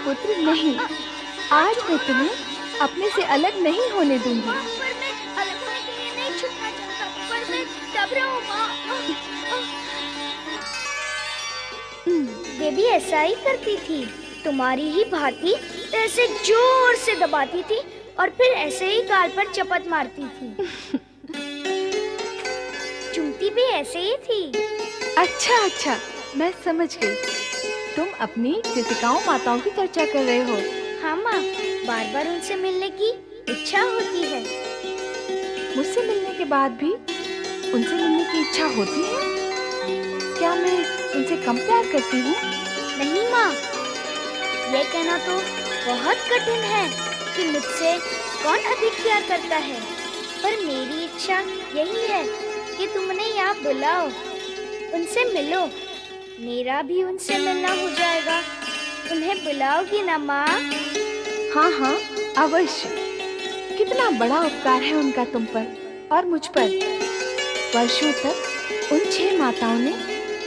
पुत्र नहीं। आज मैं तुम्हें अपने से अलग नहीं होने दूंगी। माँ, पर मैं अलग होने के लिए नहीं छूटना चाहता, पर मैं दब रहा हूँ माँ। देवी ऐसा ही करती थी, तुम्हारी ही भांति ऐसे जोर से दबाती थी और फिर ऐसे ही गाल पर चपत मारती थी। चुमती भी ऐसे ही थी। अच्छा, मैं समझ गई। तुम अपनी कृतिकाओं माताओं की चर्चा कर रहे हो। हाँ माँ, बार बार उनसे मिलने की इच्छा होती है। मुझसे मिलने के बाद भी उनसे मिलने की इच्छा होती है? क्या मैं उनसे कम प्यार करती हूँ? नहीं माँ, ये कहना तो बहुत कठिन है कि मुझसे कौन अधिक प्यार करता है, पर मेरी इच्छा यही है कि तुम उन्हें यहाँ बुलाओ, उनसे मिलो। मेरा भी उनसे मिलना हो जाएगा। उन्हें बुलाओगी ना माँ? हाँ, अवश्य। कितना बड़ा उपकार है उनका तुम पर और मुझ पर। वर्षों तक उन 6 माताओं ने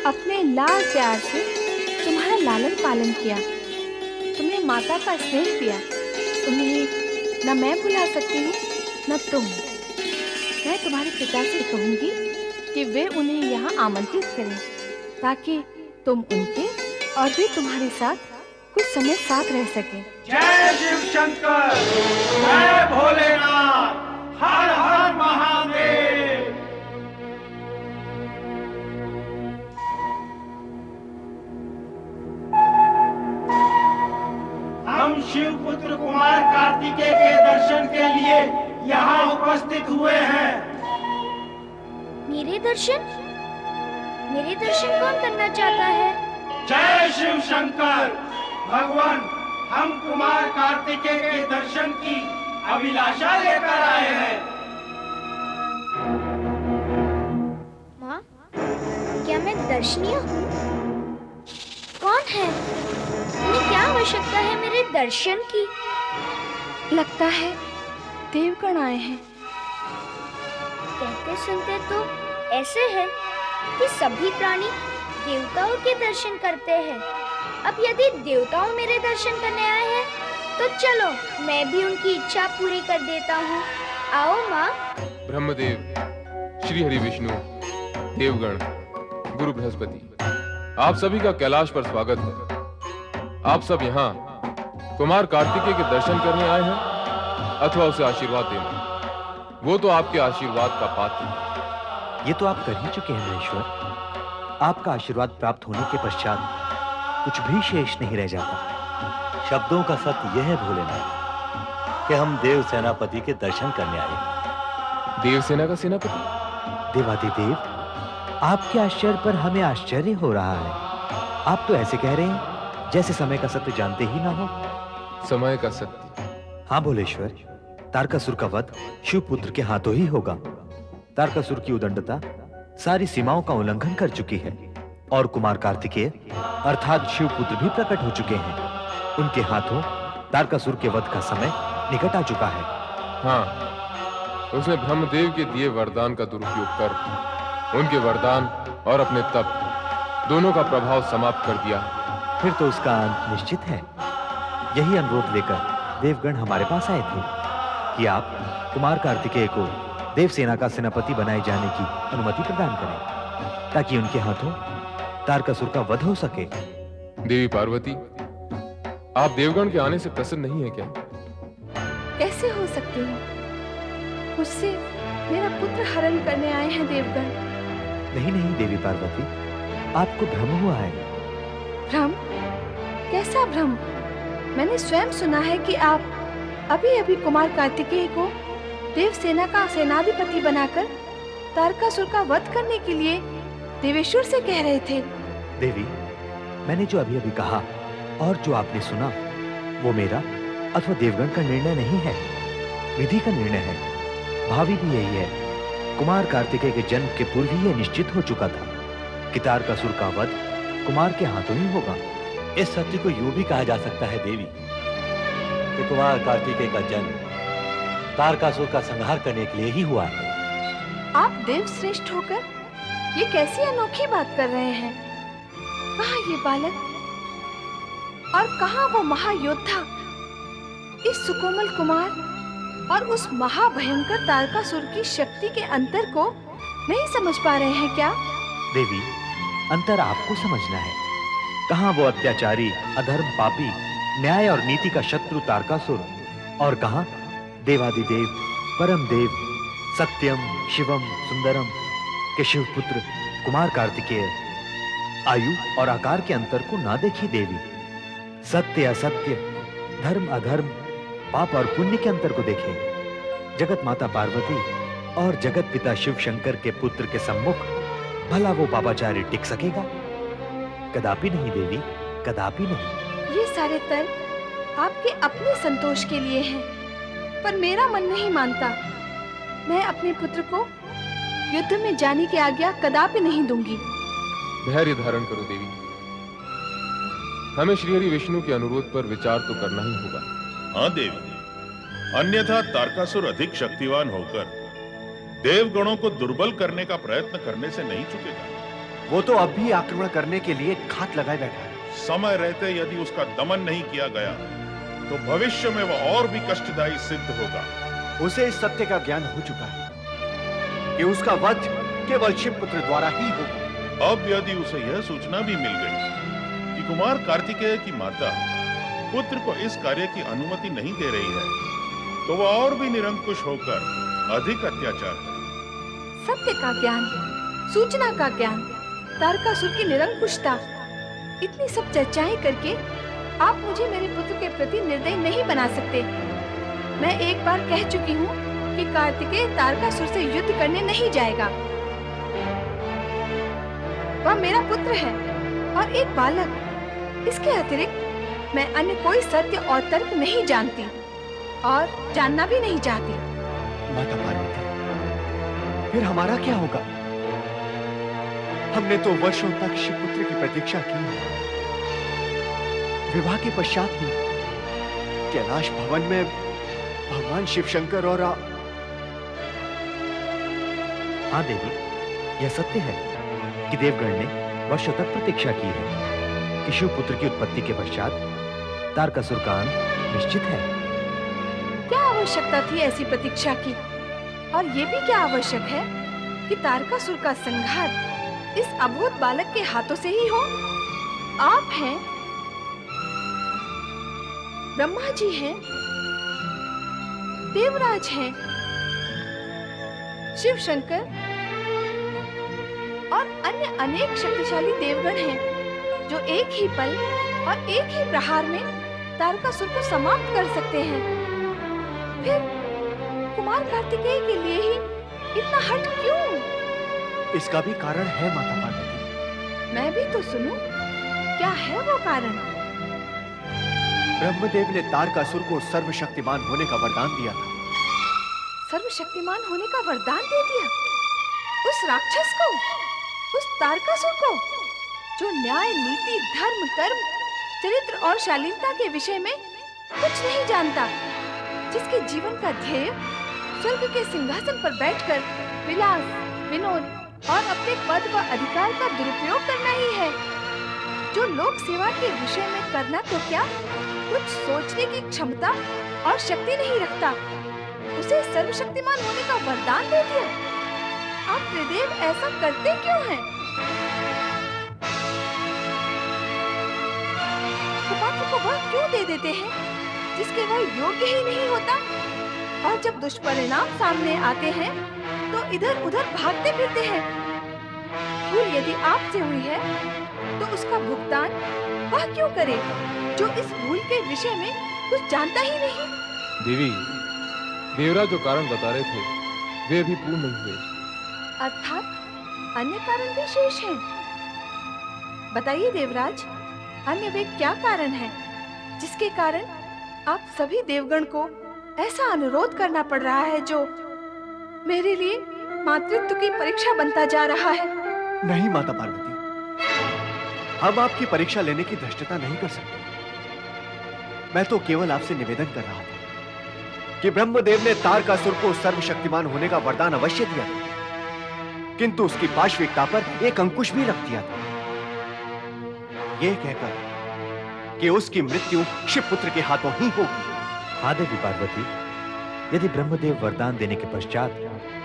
अपने लाड प्यार से तुम्हारा लालन पालन किया, तुम्हें माता का स्नेह दिया। उन्हें न मैं भुला सकती हूँ न तुम। मैं तुम्हारे पिता से कहूँगी कि वे उन्हें यहाँ आमंत्रित करें, ताकि तुम उनके और वे तुम्हारे साथ कुछ समय साथ रह सकें। जय शिव शंकर, जय भोलेनाथ, हर हर महादेव। हम शिव पुत्र कुमार कार्तिकेय के दर्शन के लिए यहाँ उपस्थित हुए हैं। मेरे दर्शन? मेरे दर्शन कौन करना चाहता है? जय शिव शंकर, भगवान, हम कुमार कार्तिकेय के दर्शन की अभिलाषा लेकर आए हैं। माँ, क्या मैं दर्शनीय हूँ? कौन है? उन्हें क्या आवश्यकता है मेरे दर्शन की? लगता है देवगण आए हैं। कहते सुनते तो ऐसे है कि सभी प्राणी देवताओं के दर्शन करते हैं। अब यदि देवताओं मेरे दर्शन करने आए हैं, तो चलो मैं भी उनकी इच्छा पूरी कर देता हूँ। आओ माँ। ब्रह्मदेव, श्री हरि विष्णु, देवगण, गुरु बृहस्पति, आप सभी का कैलाश पर स्वागत है। आप सब यहाँ कुमार कार्तिकेय के दर्शन करने आए हैं अथवा उसे आशीर्वाद देने? वो तो आपके आशीर्वाद का पात्र है। ये तो आप कर ही चुके हैं महेश्वर। आपका आशीर्वाद प्राप्त होने के पश्चात कुछ भी शेष नहीं रह जाता। शब्दों का सत्य यह है भोलेनाथ कि हम देव सेनापति के दर्शन करने आए। देवसेना का सेनापति? देवादिदेव, आपके आश्चर्य पर हमें आश्चर्य हो रहा है। आप तो ऐसे कह रहे हैं जैसे समय का सत्य जानते ही ना हो। समय का सत्य? हाँ भोलेश्वर, तारकासुर का वध शिवपुत्र के हाथों ही होगा। तारकासुर की उदंडता सारी सीमाओं का उल्लंघन कर चुकी है और कुमार कार्तिकेय अर्थात शिवपुत्र भी प्रकट हो चुके हैं। उनके हाथों तारकासुर के वध का समय निकट आ चुका है। हाँ, उसने ब्रह्मदेव के दिए वरदान का दुरुपयोग कर उनके वरदान और अपने तप दोनों का प्रभाव समाप्त कर दिया। फिर तो उसका अंत निश्चित है। यही अनुरोध लेकर देवगण हमारे पास आए थे कि आप कुमार कार्तिकेय को देवसेना का सेनापति बनाए जाने की अनुमति प्रदान करें, ताकि उनके हाथों तारकासुर का वध हो सके। देवी पार्वती, आप देवगण के आने से प्रसन्न नहीं है क्या? कैसे हो सकते हो? मुझसे मेरा पुत्र हरण करने आए हैं देवगण। नहीं नहीं देवी पार्वती, आपको भ्रम हुआ है। भ्रम? कैसा भ्रम? मैंने स्वयं सुना है कि आप अभी कुमार कार्तिकेय को देवसेना का सेनाधिपति बनाकर तारकासुर का वध करने के लिए देवेश्वर से कह रहे थे। देवी, मैंने जो अभी कहा और जो आपने सुना वो मेरा अथवा देवगण का निर्णय नहीं है, विधि का निर्णय है। भावी भी यही है। कुमार कार्तिकेय के जन्म के पूर्व ही यह निश्चित हो चुका था कि तारकासुर का वध कुमार के हाथों ही होगा। इस सत्य को यूं भी कहा जा सकता है देवी कि कुमार कार्तिकेय का जन्म तारकासुर का संहार करने के लिए ही हुआ है। आप देव श्रेष्ठ होकर ये कैसी अनोखी बात कर रहे हैं? कहाँ ये बालक? और कहाँ वो महायोद्धा इस सुकोमल कुमार और उस महाभयंकर तारकासुर की शक्ति के अंतर को नहीं समझ पा रहे हैं क्या? देवी, अंतर आपको समझना है। कहाँ वो अत्याचारी, अधर्म, पापी, न्याय और नीति का शत्रु तारकासुर, और कहाँ देवादिदेव, परम देव, सत्यम, शिवम, सुंदरम के शिवपुत्र कुमार कार्तिकेय। आयु और आकार के अंतर को ना देखी देवी, सत्य असत्य, धर्म अधर्म, पाप और पुण्य के अंतर को देखें। जगत माता पार्वती और जगत पिता शिव शंकर के पुत्र के सम्मुख भला वो पापाचारी टिक सकेगा? कदापि नहीं देवी, कदापि नहीं। ये सारे तर्क आपके अपने संतोष के लिए हैं, पर मेरा मन नहीं मानता। मैं अपने पुत्र को युद्ध में जाने की आज्ञा कदापि नहीं दूंगी। धैर्य धारण करो देवी, हमें श्रीहरि विष्णु के अनुरोध पर विचार तो करना ही होगा। हाँ देवी, अन्यथा तारकासुर अधिक शक्तिवान होकर देवगणों को दुर्बल करने का प्रयत्न करने से नहीं चुकेगा। वो तो अब भी आक्रमण करने के लिए घात लगाए बैठा है। समय रहते यदि उसका दमन नहीं किया गया तो भविष्य में वह और भी कष्टदायी सिद्ध होगा। उसे इस सत्य का ज्ञान हो चुका है कि उसका वध केवल शिवपुत्र द्वारा ही होगा। अब यदि उसे यह सूचना भी मिल गई कि कुमार कार्तिकेय की माता पुत्र को इस कार्य की अनुमति नहीं दे रही है, तो वह और भी निरंकुश होकर अधिक अत्याचार करे। सत्य का ज्ञान, सूचना का ज्ञान, तारकासुर की निरंकुशता, इतनी सब चर्चाएं करके आप मुझे मेरे पुत्र के प्रति निर्दयी नहीं बना सकते। मैं एक बार कह चुकी हूँ कि कार्तिकेय तारकासुर से युद्ध करने नहीं जाएगा। वह मेरा पुत्र है और एक बालक। इसके अतिरिक्त मैं अन्य कोई सत्य और तर्क नहीं जानती और जानना भी नहीं चाहती। माता पार्वती, फिर हमारा क्या होगा? हमने तो वर्षों तक शिवपुत्र की प्रतीक्षा की है। विवाह के पश्चात ही कैलाश भवन में भगवान शिव शंकर और हाँ देवी, यह सत्य है कि देवगण ने वर्षों तक प्रतीक्षा की है कि शिवपुत्र की उत्पत्ति के पश्चात तारकासुर का अंत निश्चित है। क्या आवश्यकता थी ऐसी प्रतीक्षा की? और ये भी क्या आवश्यक है कि तारकासुर का संहार इस अबोध बालक के हाथों से ही हो? आप हैं, ब्रह्मा जी हैं, देवराज हैं, शिव शंकर और अन्य अनेक शक्तिशाली देवगण हैं जो एक ही पल और एक ही प्रहार में तारकासुर को समाप्त कर सकते हैं। फिर कुमार कार्तिकेय के लिए ही इतना हठ क्यों? इसका भी कारण है माता पार्वती। मैं भी तो सुनूं, क्या है वो कारण? ब्रह्मदेव ने तारकासुर को सर्वशक्तिमान होने का वरदान दिया था। सर्वशक्तिमान होने का वरदान दे दिया उस राक्षस को, उस तारकासुर को, जो न्याय, नीति, धर्म, कर्म, चरित्र और शालीनता के विषय में कुछ नहीं जानता, जिसके जीवन का ध्येय स्वर्ग के सिंहासन पर बैठकर विलास, विनोद और अपने पद व अधिकार का दुरुपयोग करना ही है, जो लोक सेवा के विषय में करना तो क्या, कुछ सोचने की क्षमता और शक्ति नहीं रखता, उसे सर्वशक्तिमान होने का वरदान दे दिया। आप त्रिदेव ऐसा करते क्यों हैं? कुपात्र को वह क्यों दे देते हैं जिसके वह योग्य ही नहीं होता? और जब दुष्परिणाम सामने आते हैं तो इधर उधर भागते फिरते हैं। भूल यदि आपसे हुई है तो उसका भुगतान वह क्यों करे जो इस भूल के विषय में कुछ जानता ही नहीं? देवी, देवराज जो कारण बता रहे थे वे अभी पूर्ण नहीं हुए। अर्थात अन्य कारण भी शेष हैं। बताइए देवराज, अन्य वे क्या कारण है जिसके कारण आप सभी देवगण को ऐसा अनुरोध करना पड़ रहा है जो मेरे लिए मातृत्व की परीक्षा बनता जा रहा है? नहीं माता पार्वती, हम आपकी परीक्षा लेने की धृष्टता नहीं कर सकते। मैं तो केवल आपसे निवेदन कर रहा था कि ब्रह्मदेव ने तारकासुर को सर्वशक्तिमान होने का वरदान अवश्य दिया था, किंतु उसकी पाशविकता पर एक अंकुश भी रख दिया था। यह कहकर कि उसकी मृत्यु शिवपुत्र के हाथों ही होगी। हाँ देवी पार्वती, यदि ब्रह्मदेव वरदान देने के पश्चात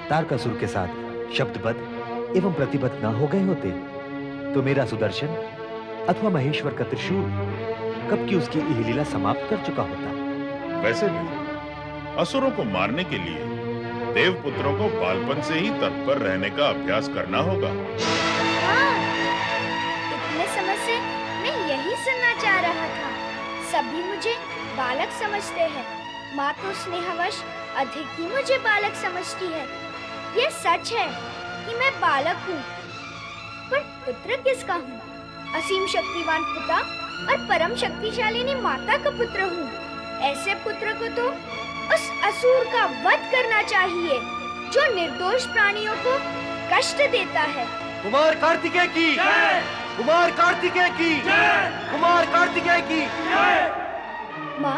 तारकासुर के साथ शब्दबद्ध एवं प्रतिबद्ध न हो गए होते तो मेरा सुदर्शन अथवा महेश्वर का त्रिशूल कब की उसकी यह लीला समाप्त कर चुका होता। वैसे भी असुरों को मारने के लिए देवपुत्रों को बालपन से ही तत्पर रहने का अभ्यास करना होगा। हाँ, इतने समय से मैं यही सुनना चाह रहा था। सभी मुझे बालक समझते हैं। माँ तो स्नेहवश अधिक ही मुझे बालक समझती है। ये सच है कि मैं बालक हूँ, पर पुत्र किसका हूँ? असीम शक्तिवान पिता और परम शक्तिशालिनी माता का पुत्र हूँ। ऐसे पुत्र को तो उस असुर का वध करना चाहिए जो निर्दोष प्राणियों को कष्ट देता है। कुमार कार्तिकेय की जय! कुमार कार्तिकेय की जय! कुमार कार्तिकेय की जय! माँ,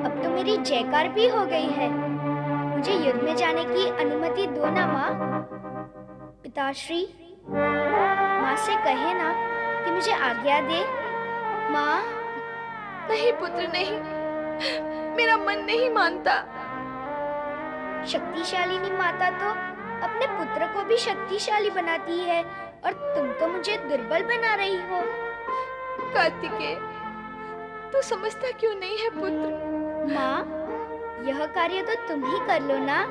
अब तो मेरी जयकार भी हो गई है। मुझे युद्ध में जाने की अनुमति दो ना माँ। पिताश्री, माँ से कहे ना कि मुझे आज्ञा दे। माँ। नहीं पुत्र नहीं, मेरा मन नहीं मानता। शक्तिशालिनी माता तो अपने पुत्र को भी शक्तिशाली बनाती है और तुम तो मुझे दुर्बल बना रही हो। कार्तिकेय, तू समझता क्यों नहीं है पुत्र? माँ, यह कार्य तो तुम ही कर लो ना।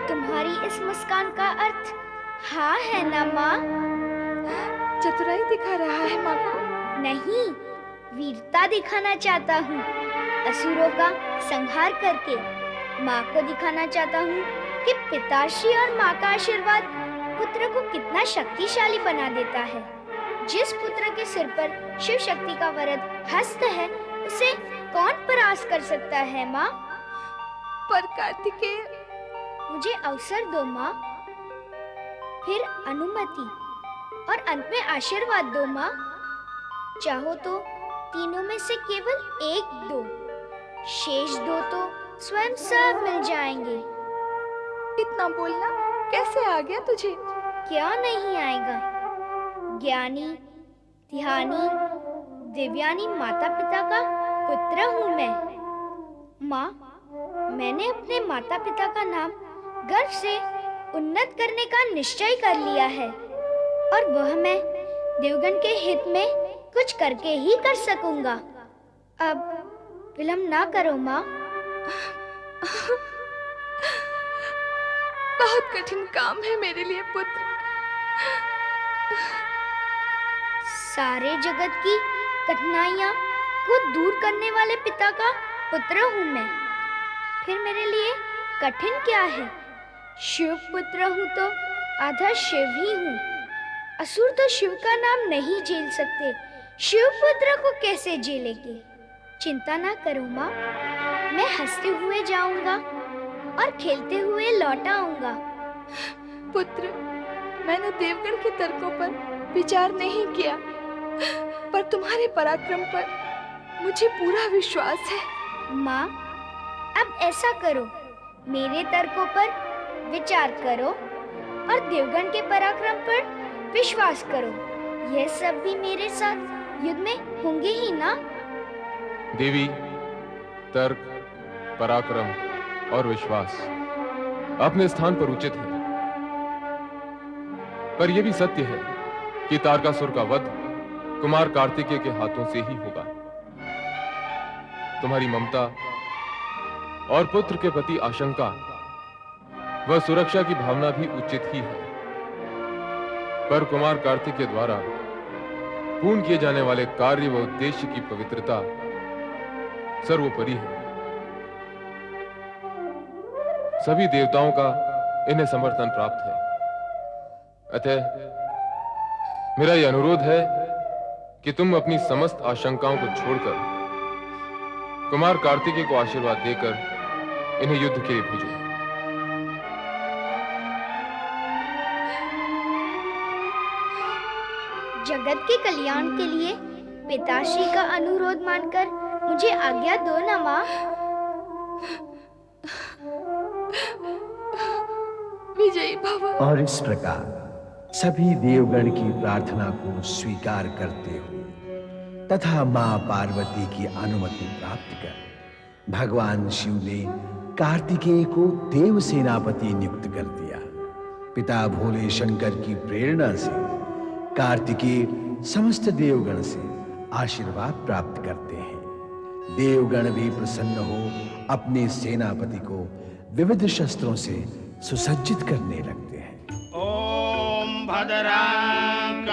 तुम्हारी इस मुस्कान का अर्थ हाँ है ना माँ? चतुराई दिखा रहा है माँ को? नहीं, वीरता दिखाना चाहता हूँ। असुरों का संहार करके माँ को दिखाना चाहता हूँ कि पिताश्री और माँ का आशीर्वाद पुत्र को कितना शक्तिशाली बना देता है। जिस पुत्र के सिर पर शिव शक्ति का वरद हस्त है, उसे कौन परास्त कर सकता है माँ? पर कार्तिकेय, मुझे अवसर दो माँ, फिर अनुमति और अंत में आशीर्वाद दो माँ। चाहो तो तीनों में से केवल एक दो, शेष दो तो स्वयं सब मिल जाएंगे। इतना बोलना कैसे आ गया तुझे? क्या नहीं आएगा? ज्ञानी, ध्यानी, दिव्यानी माता पिता का पुत्र हूँ मैं। माँ, मैंने अपने माता पिता का नाम गर्व से उन्नत करने का निश्चय कर लिया है और वह मैं देवगण के हित में कुछ करके ही कर सकूंगा। अब विलंब ना करो माँ। बहुत कठिन काम है मेरे लिए पुत्र। सारे जगत की कठिनाइयाँ को दूर करने वाले पिता का पुत्र हूँ मैं। फिर मेरे लिए कठिन क्या है? शिव पुत्र हूँ तो आधा शिव ही हूँ। असुर तो शिव का नाम नहीं झेल सकते, शिव पुत्र को कैसे झेलेंगे? चिंता ना करो माँ, मैं हंसते हुए जाऊंगा और खेलते हुए लौट आऊंगा। पुत्र, मैंने देवगण के तर्कों पर विचार नहीं किया, पर तुम्हारे पराक्रम पर मुझे पूरा विश्वास है। माँ, अब ऐसा करो, मेरे तर्कों पर विचार करो और देवगण के पराक्रम पर विश्वास करो। यह सब भी मेरे साथ युद्ध में होंगे ही ना? देवी, तर्क, पराक्रम और विश्वास अपने स्थान पर उचित है, पर यह भी सत्य है कि तारकासुर का वध कुमार कार्तिकेय के हाथों से ही होगा। तुम्हारी ममता और पुत्र के प्रति आशंका व सुरक्षा की भावना भी उचित ही है, पर कुमार कार्तिकेय द्वारा पूर्ण किए जाने वाले कार्य व उद्देश्य की पवित्रता सर्वोपरि है। सभी देवताओं का इन्हें समर्थन प्राप्त है। अतः मेरा यह अनुरोध है कि तुम अपनी समस्त आशंकाओं को छोड़कर कुमार कार्तिकेय को आशीर्वाद देकर इन्हें युद्ध के लिए भेजो। जगत के कल्याण के लिए पिताश्री का अनुरोध मानकर मुझे आज्ञा दो ना माँ। विजयी भव। और इस प्रकार सभी देवगण की प्रार्थना को स्वीकार करते हो तथा मां पार्वती की अनुमति प्राप्त कर भगवान शिव ने कार्तिकेय को देव सेनापति नियुक्त कर दिया। पिता भोले शंकर की प्रेरणा से कार्तिकेय समस्त देवगण से आशीर्वाद प्राप्त करते हैं। देवगण भी प्रसन्न हो अपने सेनापति को विविध शस्त्रों से सुसज्जित करने लगते हैं। ओम भद्रांगारे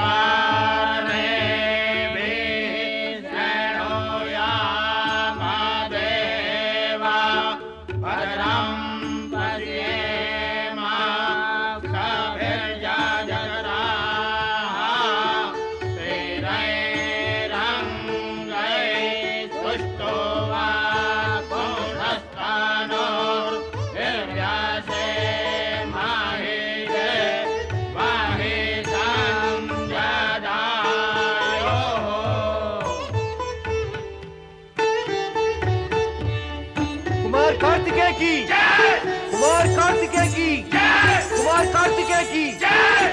कार्तिकेय की जय, कुमार कार्तिकेय की जय, कुमार कार्तिकेय की जय।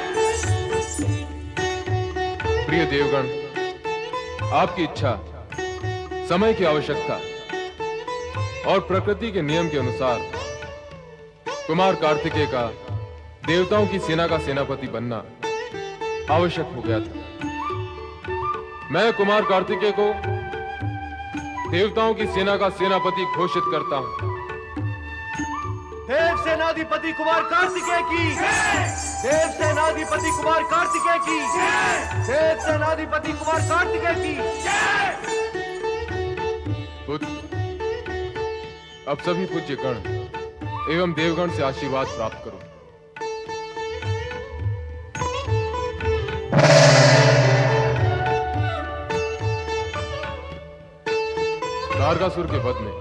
प्रिय देवगण, आपकी इच्छा, समय की आवश्यकता और प्रकृति के नियम के अनुसार कुमार कार्तिकेय का देवताओं की सेना का सेनापति बनना आवश्यक हो गया था। मैं कुमार कार्तिकेय को देवताओं की सेना का सेनापति घोषित करता हूं। देव सेनाधिपति कुमार कार्तिकेय की देव सेनाधिपति कुमार कार्तिकेय की देव सेनाधिपति कुमार कार्तिकेय की। पुत्र, अब सभी पूज्य गण एवं देवगण से आशीर्वाद प्राप्त करो। तारकासुर के वध में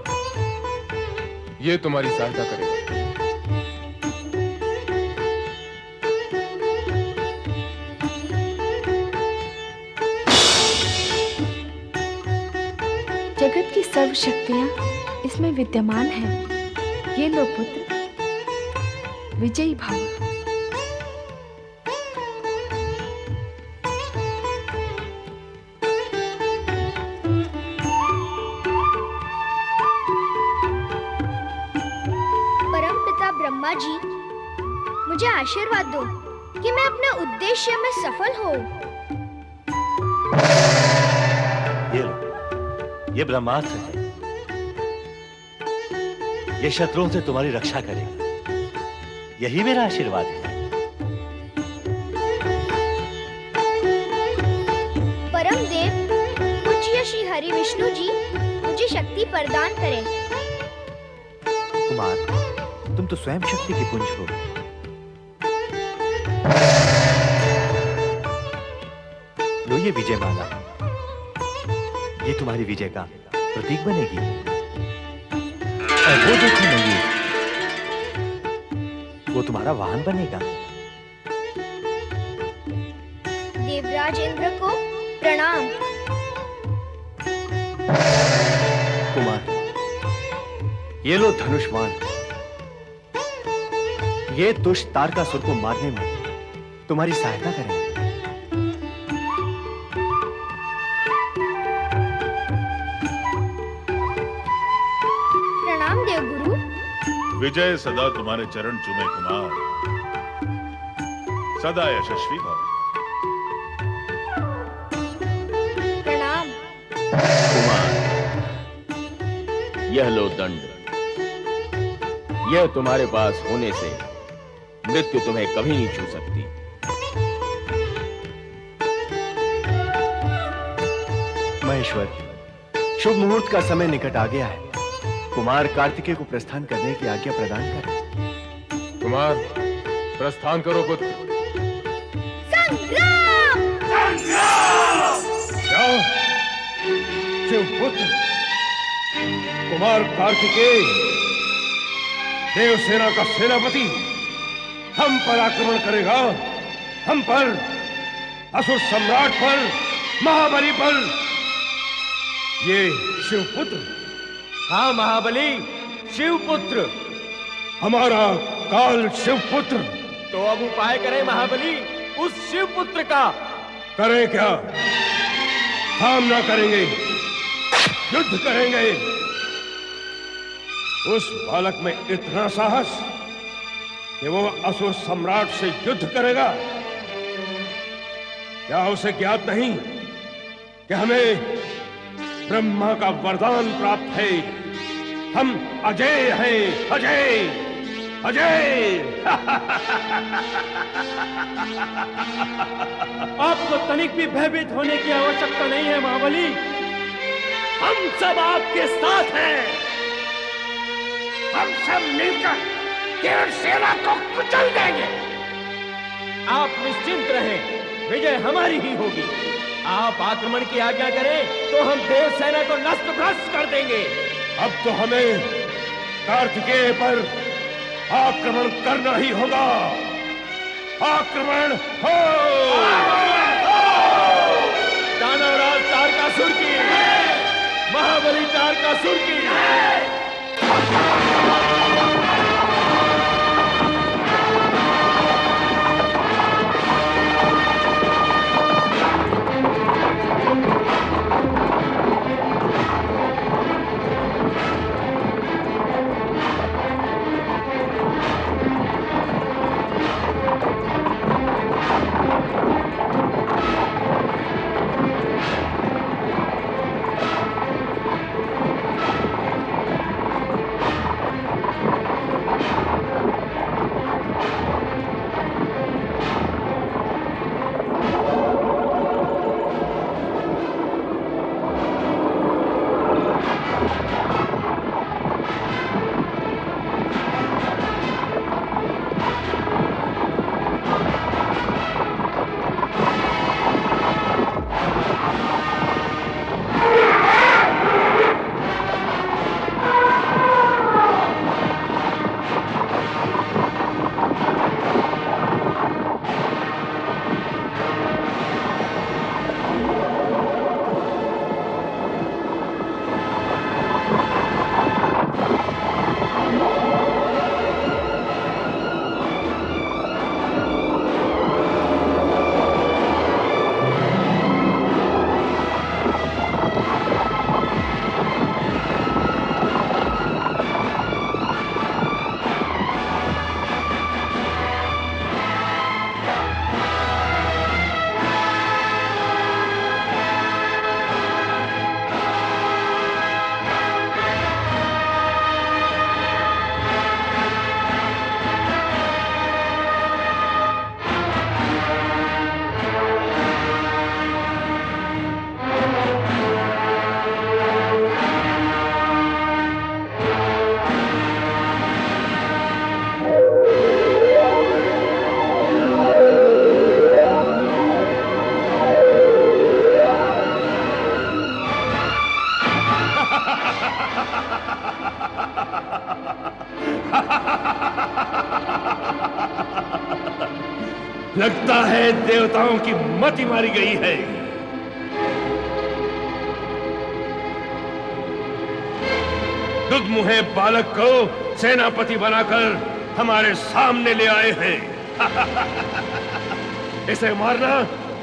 यह तुम्हारी सहायता करेगा। जगत की सर्व शक्तियां इसमें विद्यमान हैं। ये लो पुत्र, विजयी भव। परमपिता ब्रह्मा जी, मुझे आशीर्वाद दो कि मैं अपने उद्देश्य में सफल हो। ये लो, ये ब्रह्मास्त्र है। ये शत्रुओं से तुम्हारी रक्षा करेगा। यही मेरा आशीर्वाद है। परम देव पूज्य श्री हरि विष्णु जी मुझे शक्ति प्रदान करें। कुमार, तुम तो स्वयं शक्ति की पुंज हो। लो ये विजय माला, ये तुम्हारी विजय का प्रतीक बनेगी। और वो देखो मयूर, वो तुम्हारा वाहन बनेगा। देवराज इंद्र को प्रणाम। कुमार, ये लो धनुष बाण। ये दुष्ट तारकासुर को मारने में तुम्हारी सहायता करेंगे। प्रणाम देवगुरु। विजय सदा तुम्हारे चरण चूमे कुमार, सदा यशस्वी भव। प्रणाम। कुमार, यह लो दंड। यह तुम्हारे पास होने से मृत्यु तुम्हें कभी नहीं छू सकती। महेश्वर, शुभ मुहूर्त का समय निकट आ गया है। कुमार कार्तिकेय को प्रस्थान करने की आज्ञा प्रदान करें। कुमार, प्रस्थान करो पुत्र। संग्राम! जाओ, शिवपुत्र कुमार कार्तिकेय, देवसेना का सेनापति हम पर आक्रमण करेगा। हम पर, असुर सम्राट पर, महाबली पर। ये शिवपुत्र, हाँ महाबली, शिवपुत्र। हमारा काल शिवपुत्र। तो अब उपाय करें महाबली, उस शिवपुत्र का। करें क्या? हम ना करेंगे, युद्ध करेंगे। उस बालक में इतना साहस कि वो असुर सम्राट से युद्ध करेगा। क्या उसे ज्ञात नहीं कि हमें ब्रह्मा का वरदान प्राप्त है? हम अजय हैं, अजय अजय। आपको तनिक भी भयभीत होने की आवश्यकता नहीं है महाबली। हम सब आपके साथ हैं। हम सब मिलकर केवल सेना को कुचल देंगे। आप निश्चिंत रहें, विजय हमारी ही होगी। आप आक्रमण की आज्ञा करें तो हम देव सेना को नष्ट भ्रष्ट कर देंगे। अब तो हमें कार्तिकेय पर आक्रमण करना ही होगा। आक्रमण हो! दानवराज तारकासुर की, महाबली तारकासुर की। लगता है देवताओं की मति मारी गई है। दुधमुहे बालक को सेनापति बनाकर हमारे सामने ले आए हैं। इसे मारना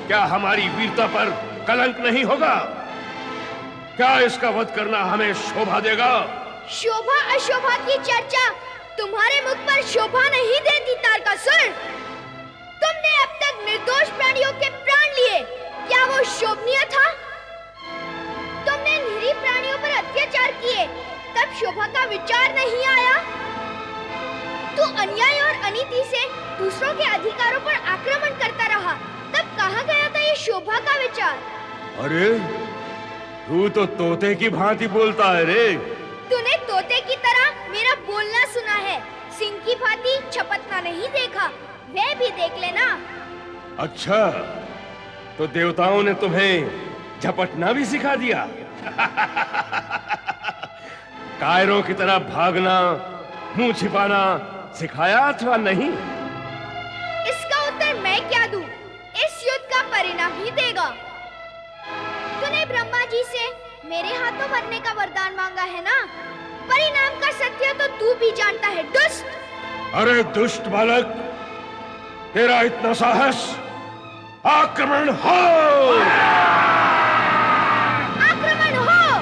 क्या हमारी वीरता पर कलंक नहीं होगा? क्या इसका वध करना हमें शोभा देगा? शोभा अशोभा की चर्चा तुम्हारे मुख पर शोभा नहीं देती तारकासुर। तुमने अब तक निर्दोष प्राणियों के प्राण लिए, क्या वो शोभनीय था? तुमने निरीह प्राणियों पर अत्याचार किए, तब शोभा का विचार नहीं आया? तू अन्याय और अनीति से दूसरों के अधिकारों पर आक्रमण करता रहा, तब कहाँ गया था ये शोभा का विचार? अरे तू तो तोते की भांति बोलता है रे। तूने तोते की तरह मेरा बोलना सुना है, सिंह की भांति छपटना नहीं देखा। वह भी देख लेना। अच्छा, तो देवताओं ने तुम्हें झपटना भी सिखा दिया? कायरों की तरह भागना, मुंह छिपाना सिखाया अथवा नहीं? इसका उत्तर मैं क्या दूं? इस युद्ध का परिणाम ही देगा। तूने ब्रह्मा जी से मेरे हाथों मरने का वरदान मांगा है ना? परिणाम का सत्य तो तू भी जानता है, दुष्ट। अरे दुष्ट बालक, तेरा इतना साहस आक्रमण हो! आक्रमण हो!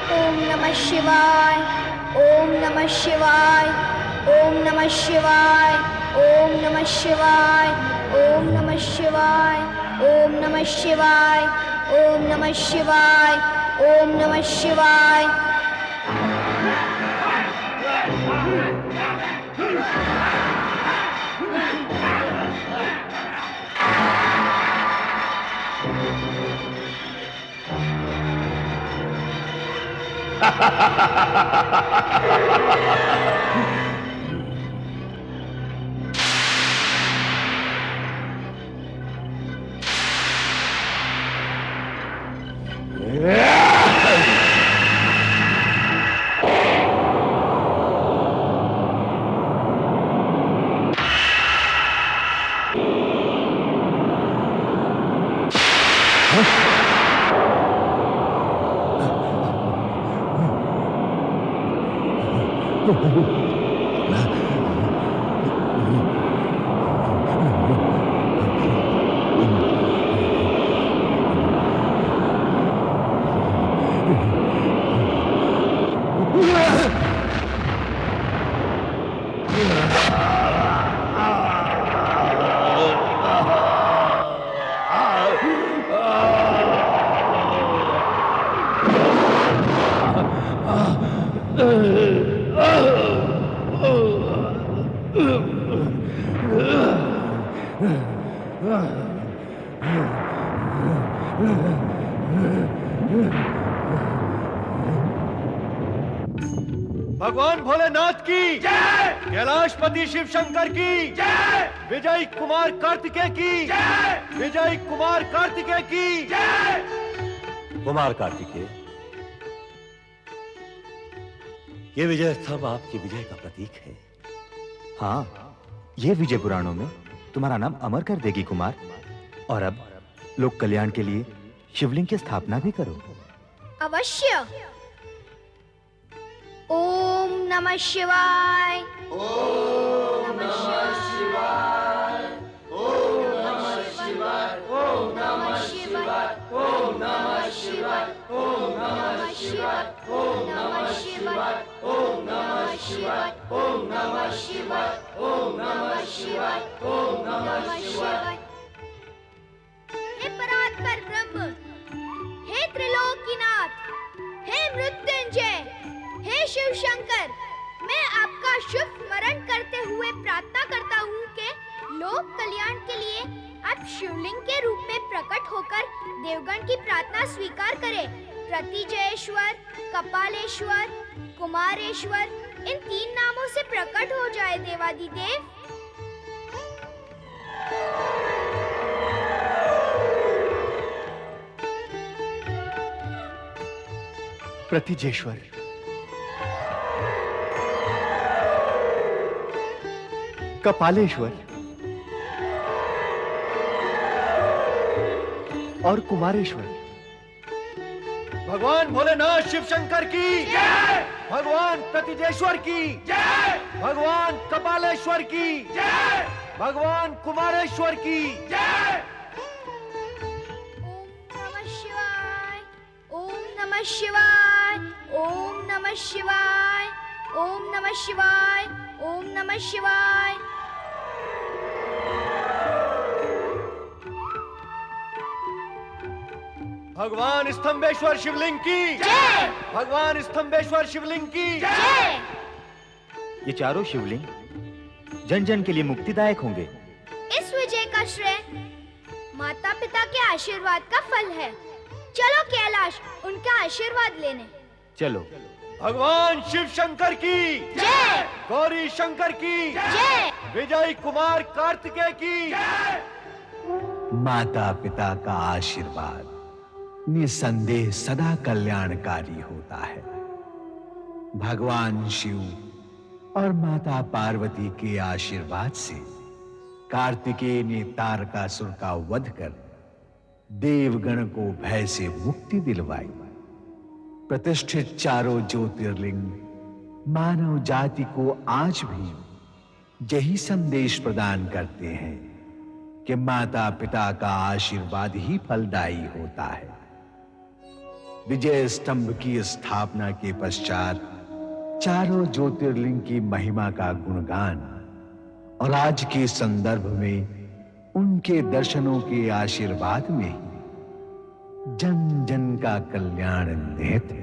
ओम नमः शिवाय। ओम नमः शिवाय। ओम नमः शिवाय। ओम नमः शिवाय। ओम नमः शिवाय। ओम नमः शिवाय। ओम नमः शिवाय। ओम नमः शिवाय। ओम नमः शिवाय। भगवान भोलेनाथ की जय, कैलाशपति शिव शंकर की जय, विजय कुमार कार्तिकेय की जय, विजय कुमार कार्तिकेय की जय। कुमार कार्तिकेय, ये विजय स्तंभ आपकी विजय का प्रतीक है। हाँ, ये विजय पुराणों में तुम्हारा नाम अमर कर देगी कुमार। और अब लोक कल्याण के लिए शिवलिंग की स्थापना भी करो। अवश्य। ओम नमः शिवाय। ओम नमः शिवाय। ओम नमः शिवाय। ओम नमः शिवाय। ओम नमः शिवाय। ओम नमः शिवाय। ओम नमः शिवाय। ओम नमः शिवाय। ओम नमः शिवाय। ओम नमः शिवाय। ओम नमः शिवाय। हे परात्पर ब्रह्म, हे त्रिलोकीनाथ, हे मृत्युंजय, हे शिव शंकर, मैं आपका शुभ स्मरण करते हुए प्रार्थना करता हूँ कि लोक कल्याण के लिए आप शिवलिंग के रूप में प्रकट होकर देवगण की प्रार्थना स्वीकार करें। प्रतिजयेश्वर, कपालेश्वर, कुमारेश्वर, इन 3 नामों से प्रकट हो जाए देवादिदेव। प्रतिजेश्वर, कपालेश्वर और कुमारेश्वर। भगवान भोलेनाथ शिव शंकर की जय, भगवान प्रतिजेश्वर की जय, भगवान कपालेश्वर की जय, भगवान कुमारेश्वर की जय। ओम नमः शिवाय। ओम नमः शिवाय। ओम नमः शिवाय। ओम नमः शिवाय। भगवान स्तंभेश्वर शिवलिंग की जय। भगवान स्तंभेश्वर शिवलिंग की जय। ये चारों शिवलिंग जन जन के लिए मुक्तिदायक होंगे। इस विजय का श्रेय माता पिता के आशीर्वाद का फल है। चलो कैलाश उनका आशीर्वाद लेने। चलो। भगवान शिव शंकर की जय। गौरी शंकर की जय। विजय कुमार कार्तिकेय की माता पिता का आशीर्वाद निसंदेह सदा कल्याणकारी होता है। भगवान शिव और माता पार्वती के आशीर्वाद से कार्तिकेय ने तारकासुर का वध कर देवगण को भय से मुक्ति दिलवाई। प्रतिष्ठित चारों ज्योतिर्लिंग मानव जाति को आज भी यही संदेश प्रदान करते हैं कि माता पिता का आशीर्वाद ही फलदायी होता है। विजय स्तंभ की स्थापना के पश्चात चारों ज्योतिर्लिंग की महिमा का गुणगान और आज के संदर्भ में उनके दर्शनों के आशीर्वाद में जन जन का कल्याण निहित है।